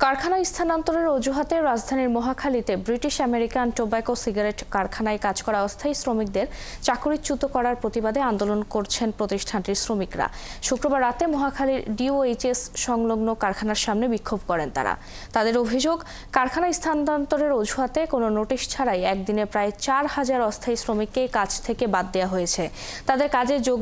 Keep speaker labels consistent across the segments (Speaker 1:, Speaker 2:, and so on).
Speaker 1: কারখানা স্থানান্তরের অজুহাতে রাজধানীর মহাখালীতে ব্রিটিশ আমেরিকান টোব্যাকো সিগারেট কারখানায় কাজ করা অস্থায়ী শ্রমিকদের চাকরিচ্যুত করার প্রতিবাদে আন্দোলন করছেন প্রতিষ্ঠানটির শ্রমিকরা। শুক্রবার রাতে মহাখালীর ডিওএইচএস সংলগ্ন কারখানার সামনে বিক্ষোভ করেন তারা। তাদের অভিযোগ, কারখানা স্থানান্তরের অজুহাতে কোনো নোটিশ ছাড়াই একদিনে প্রায় 4,000 অস্থায়ী শ্রমিককে কাজ থেকে বাদ দেওয়া হয়েছে। তাদের কাজে যোগ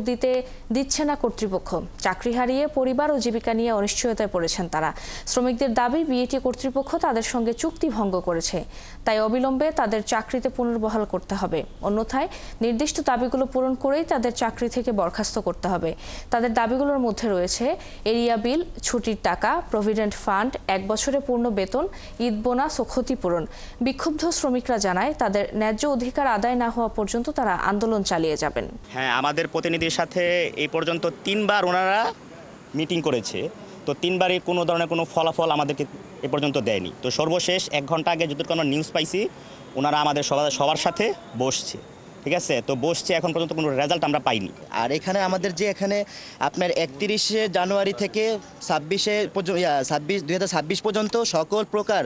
Speaker 1: দিচ্ছে না কর্তৃপক্ষ। চাকরি হারিয়ে পরিবার ও জীবিকা নিয়ে অনিশ্চয়তায় পড়েছেন তারা। শ্রমিকদের দাবি, বিএটি কর্তৃপক্ষ তাদের সঙ্গে চুক্তি ভঙ্গ করেছে, তাই অবিলম্বে তাদের চাকরিতে পুনর্বহাল করতে হবে। অন্যথায় নির্দিষ্ট দাবিগুলো পূরণ করেই তাদের চাকরি থেকে বরখাস্ত করতে হবে। তাদের দাবিগুলোর মধ্যে রয়েছে এরিয়া বিল, ছুটির টাকা, প্রভিডেন্ট ফান্ড, 1 বছরে পূর্ণ বেতন, ঈদ বোনাস ও ক্ষতিপূরণ। বিক্ষুব্ধ শ্রমিকরা জানায়, তাদের ন্যায্য অধিকার আদায় না হওয়া পর্যন্ত তারা আন্দোলন চালিয়ে যাবেন।
Speaker 2: হ্যাঁ, আমাদের প্রতিনিধির সাথে এই পর্যন্ত 3বার ওনারা মিটিং করেছে, তো 3বারই কোনো ধরনের কোনো ফলাফল আমাদেরকে এ পর্যন্ত দেয়নি। তো সর্বশেষ 1 ঘন্টা আগে যতটুকু আমরা নিউজ পাইছি, ওনারা আমাদের সবার সাথে বসছে, ঠিক আছে। তো বসছে, এখন পর্যন্ত কোনো রেজাল্ট আমরা পাইনি।
Speaker 3: আর এখানে আমাদের যে এখানে আপনার 31শে জানুয়ারি থেকে 2026 পর্যন্ত সকল প্রকার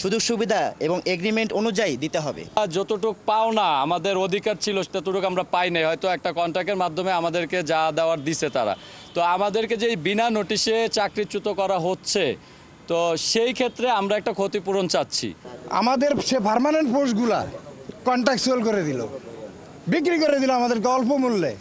Speaker 3: সুযোগ সুবিধা এবং এগ্রিমেন্ট অনুযায়ী দিতে হবে।
Speaker 4: যতটুক পাওনা আমাদের অধিকার ছিল ততটুকু আমরা পাই নাই। হয়তো একটা কন্ট্রাক্টের মাধ্যমে আমাদেরকে যা দেওয়ার দিছে তারা, তো আমাদেরকে যে বিনা নোটিশে চাকরিচ্যুত করা হচ্ছে, তো সেই ক্ষেত্রে আমরা একটা ক্ষতিপূরণ চাচ্ছি।
Speaker 5: আমাদের সে পার্মানেন্ট পোস্টগুলা কন্ট্রাকচুয়াল করে দিল, বিক্রি করে দিল আমাদেরকে অল্প মূল্যে।